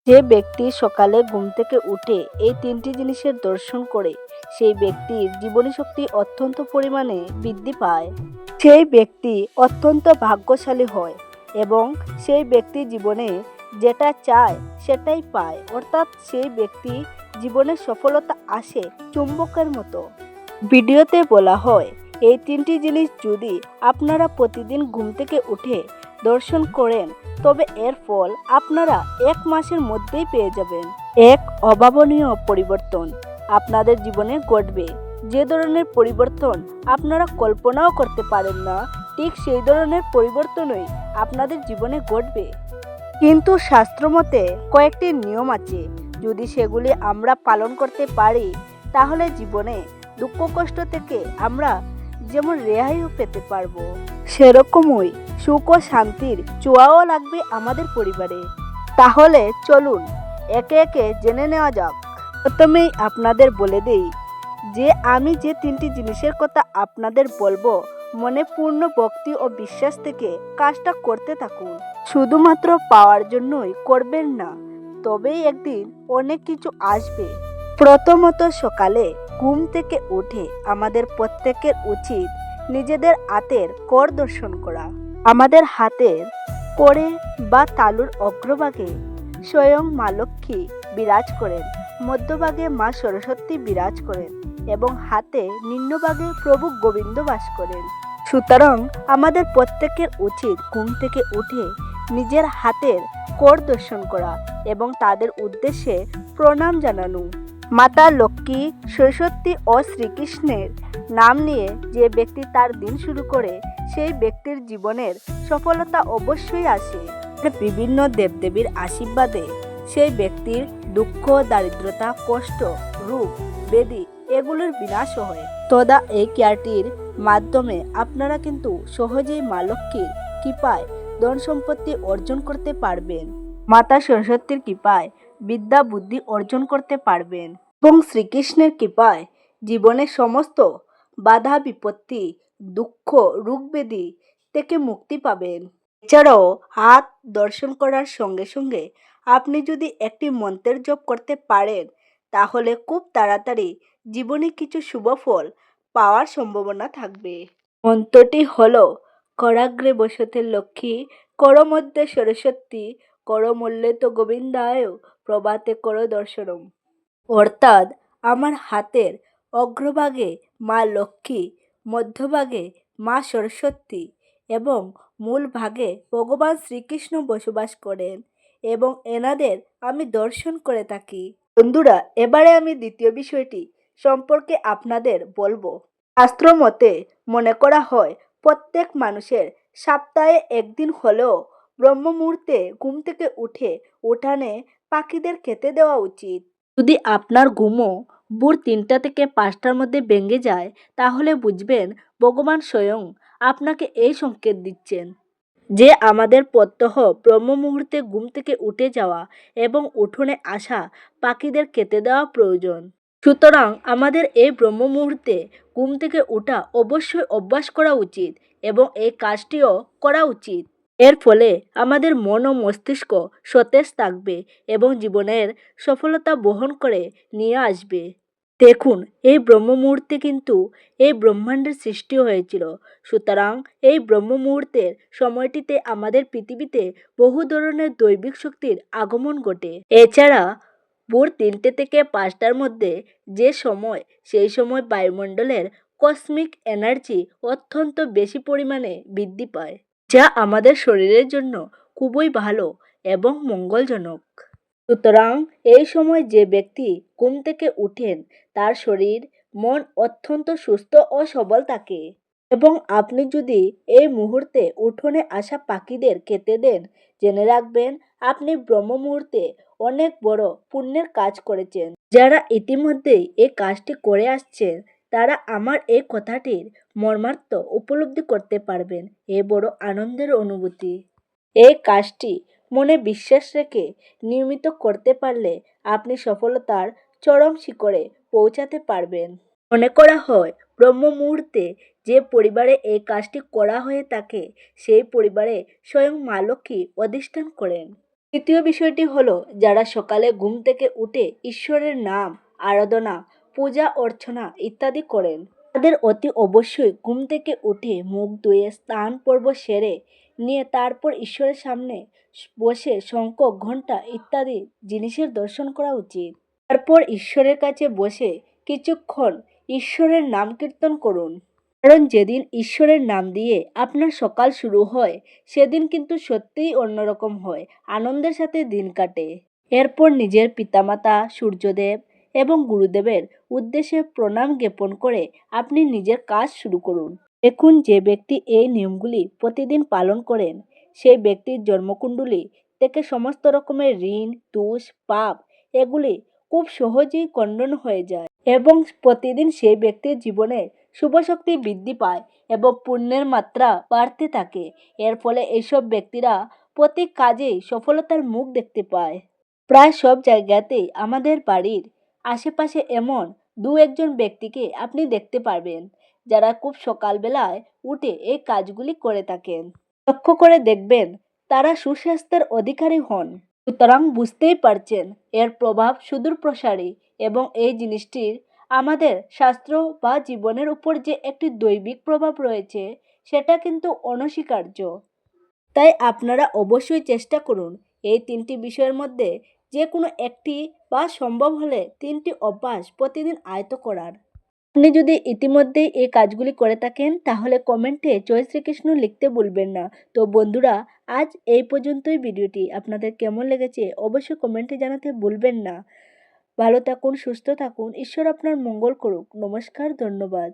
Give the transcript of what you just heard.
যে ব্যক্তি সকালে ঘুম থেকে উঠে এই তিনটি জিনিসের দর্শন করে সেই ব্যক্তির জীবনী শক্তি অত্যন্ত পরিমাণে বৃদ্ধি পায়। সেই ব্যক্তি অত্যন্ত ভাগ্যশালী হয় এবং সেই ব্যক্তি জীবনে যেটা চায় সেটাই পায়, অর্থাৎ সেই ব্যক্তি জীবনে সফলতা আসে চুম্বকের মতো। ভিডিওতে বলা হয় এই তিনটি জিনিস যদি আপনারা প্রতিদিন ঘুম থেকে উঠে দর্শন করেন তবে এর ফল আপনারা 1 মাসের মধ্যেই পেয়ে যাবেন। এক অভাবনীয় পরিবর্তন আপনাদের জীবনে ঘটবে। যে ধরনের পরিবর্তন আপনারা কল্পনাও করতে পারেন না, ঠিক সেই ধরনের পরিবর্তনই আপনাদের জীবনে ঘটবে। কিন্তু শাস্ত্রমতে কয়েকটি নিয়ম আছে, যদি সেগুলি আমরা পালন করতে পারি তাহলে জীবনে দুঃখ কষ্ট থেকে আমরা যেমন রেহাইও পেতে পারবো, সেরকমই সুখ ও শান্তির ছোঁয়াও লাগবে আমাদের পরিবারে। তাহলে চলুন একে একে জেনে নেওয়া যাক। প্রথমেই আপনাদের বলে দেই যে আমি যে তিনটি জিনিসের কথা আপনাদের বলবো, মনে পূর্ণ ভক্তি ও বিশ্বাস থেকে কাজটা করতে থাকুন। শুধুমাত্র পাওয়ার জন্যই করবেন না, তবেই একদিন অনেক কিছু আসবে। প্রথমত, সকালে ঘুম থেকে উঠে আমাদের প্রত্যেকের উচিত নিজেদের হাতের কর দর্শন করা। আমাদের হাতের করে বা তালুর অগ্রভাগে স্বয়ং মা লক্ষ্মী বিরাজ করেন, মধ্যভাগে মা সরস্বতী বিরাজ করেন এবং হাতে নিম্নভাগে প্রভু গোবিন্দ বাস করেন। সুতরাং আমাদের প্রত্যেকের উচিত ঘুম থেকে উঠে নিজের হাতের কর দর্শন করা এবং তাদের উদ্দেশ্যে প্রণাম জানানো। মাতা লক্ষ্মী, সরস্বতী ও শ্রীকৃষ্ণের নাম নিয়ে যে ব্যক্তি তার দিন শুরু করে সেই ব্যক্তির জীবনের সফলতা অবশ্যই আসে। বিভিন্ন দেবদেবীর আশীর্বাদে সেই ব্যক্তির দুঃখ, দারিদ্রতা, কষ্ট, রোগ, ব্যাধি এগুলোর বিনাশ হয়। তদা এই কেয়ারটির মাধ্যমে আপনারা কিন্তু সহজেই মা লক্ষ্মীর কৃপায় ধন সম্পত্তি অর্জন করতে পারবেন, মাতা সরস্বতীর কৃপায় বিদ্যা বুদ্ধি অর্জন করতে পারবেন এবং শ্রীকৃষ্ণের কৃপায় জীবনের সমস্ত বাধা বিপত্তি, দুঃখ, রোগ ব্যাধি থেকে মুক্তি পাবেন। এছাড়াও হাত দর্শন করার সঙ্গে সঙ্গে আপনি যদি একটি মন্ত্রের জপ করতে পারেন তাহলে খুব তাড়াতাড়ি জীবনে কিছু শুভ ফল পাওয়ার সম্ভাবনা থাকবে। মন্ত্রটি হলো করাগ্রে বসতে লক্ষ্মী, করমধ্যে সরস্বতী, করমূলে তো গোবিন্দায়, প্রভাতে কর দর্শনম। অর্থাৎ আমার হাতের অগ্রভাগে মা লক্ষ্মী, মধ্যভাগে মা সরস্বতী এবং মূল ভাগে ভগবান শ্রীকৃষ্ণ বসবাস করেন এবং এনাদের আমি দর্শন করে থাকি। বন্ধুরা, এবারে আমি দ্বিতীয় বিষয়টি সম্পর্কে আপনাদের বলবো। শাস্ত্র মতে মনে করা হয় প্রত্যেক মানুষের সপ্তাহে একদিন হলেও ব্রহ্ম মুহূর্তে ঘুম থেকে উঠে উঠানে পাখিদের খেতে দেওয়া উচিত। যদি আপনার ঘুমও ভোর 3টা থেকে 5টার মধ্যে ভেঙে যায় তাহলে বুঝবেন ভগবান স্বয়ং আপনাকে এই সংকেত দিচ্ছেন যে আমাদের প্রত্যহ ব্রহ্ম মুহূর্তে ঘুম থেকে উঠে যাওয়া এবং উঠোনে আসা পাখিদের খেতে দেওয়া প্রয়োজন। সুতরাং আমাদের এই ব্রহ্ম মুহূর্তে ঘুম থেকে ওঠা অবশ্যই অভ্যাস করা উচিত এবং এই কাজটিও করা উচিত। এর ফলে আমাদের মন ও মস্তিষ্ক সতেজ থাকবে এবং জীবনের সফলতা বহন করে নিয়ে আসবে। দেখুন, এই ব্রহ্ম মুহূর্তে কিন্তু এই ব্রহ্মাণ্ডের সৃষ্টি হয়েছিল। সুতরাং এই ব্রহ্ম মুহূর্তের সময়টিতে আমাদের পৃথিবীতে বহু ধরনের দৈবিক শক্তির আগমন ঘটে। এছাড়া ভোর 3টে থেকে 5টার মধ্যে যে সময়, সেই সময় বায়ুমণ্ডলের কসমিক এনার্জি অত্যন্ত বেশি পরিমাণে বৃদ্ধি পায়, যা আমাদের শরীরের জন্য খুবই ভালো এবং মঙ্গলজনক। সুতরাং এই সময় যে ব্যক্তি ঘুম থেকে উঠেন তার শরীর মন অত্যন্ত সুস্থ ও সবল থাকে এবং আপনি যদি এই মুহূর্তে উঠোনে আসা পাখিদের খেতে দেন, জেনে রাখবেন আপনি ব্রহ্ম মুহূর্তে অনেক বড় পুণ্যের কাজ করেছেন। যারা ইতিমধ্যেই এই কাজটি করে আসছেন তারা আমার এই কথাটির মর্মার্থ উপলব্ধি করতে পারবেন। এ বড় আনন্দের অনুভূতি। এই কাজটি মনে বিশ্বাস রেখে নিয়মিত করতে পারলে আপনি সফলতার চরম শিখরে পৌঁছাতে পারবেন। মনে করা হয় ব্রহ্ম মুহূর্তে যে পরিবারে এই কাজটি করা হয়ে থাকে সেই পরিবারে স্বয়ং মা লক্ষ্মী অধিষ্ঠান করেন। তৃতীয় বিষয়টি হলো, যারা সকালে ঘুম থেকে উঠে ঈশ্বরের নাম, আরাধনা, পূজা অর্চনা ইত্যাদি করেন, তাদের অতি অবশ্যই ঘুম থেকে উঠে মুখ ধুয়ে স্নান পর্ব সেরে নিয়ে তারপর ঈশ্বরের সামনে বসে শঙ্খ, ঘণ্টা ইত্যাদি জিনিসের দর্শন করা উচিত। তারপর ঈশ্বরের কাছে বসে কিছুক্ষণ ঈশ্বরের নাম কীর্তন করুন। কারণ যেদিন ঈশ্বরের নাম দিয়ে আপনার সকাল শুরু হয়, সেদিন কিন্তু সত্যিই অন্যরকম হয়, আনন্দের সাথে দিন কাটে। এরপর নিজের পিতামাতা, সূর্যদেব এবং গুরুদেবের উদ্দেশ্যে প্রণাম জ্ঞাপন করে আপনি নিজের কাজ শুরু করুন। দেখুন, যে ব্যক্তি এই নিয়মগুলি প্রতিদিন পালন করেন, সেই ব্যক্তির জন্মকুণ্ডলী থেকে সমস্ত রকমের ঋণ, দোষ, পাপ এগুলি খুব সহজেই খণ্ডন হয়ে যায় এবং প্রতিদিন সেই ব্যক্তির জীবনে শুভ শক্তি বৃদ্ধি পায় এবং পুণ্যের মাত্রা বাড়তে থাকে। এর ফলে এইসব ব্যক্তিরা প্রতি কাজেই সফলতার মুখ দেখতে পায়। প্রায় সব জায়গাতেই আমাদের বাড়ির আশেপাশে এমন দু একজন ব্যক্তিকে আপনি দেখতে পারবেন, যারা খুব সকালবেলায় উঠে এই কাজগুলি করে থাকেন। লক্ষ্য করে দেখবেন তারা সুস্বাস্থ্যের অধিকারী হন। সুতরাং বুঝতেই পারছেন এর প্রভাব সুদূর প্রসারী এবং এই জিনিসটির আমাদের শাস্ত্র বা জীবনের উপর যে একটি দৈবিক প্রভাব রয়েছে, সেটা কিন্তু অনস্বীকার্য। তাই আপনারা অবশ্যই চেষ্টা করুন এই তিনটি বিষয়ের মধ্যে যে কোনো একটি বা সম্ভব হলে তিনটি অভ্যাস প্রতিদিন আয়ত্ত করার। আপনি যদি ইতিমধ্যেই এই কাজগুলি করে থাকেন, তাহলে কমেন্টে জয় শ্রীকৃষ্ণ লিখতে ভুলবেন না। তো বন্ধুরা, আজ এই পর্যন্তই। ভিডিওটি আপনাদের কেমন লেগেছে অবশ্যই কমেন্টে জানাতে ভুলবেন না। ভালো থাকুন, সুস্থ থাকুন, ঈশ্বর আপনার মঙ্গল করুক। নমস্কার, ধন্যবাদ।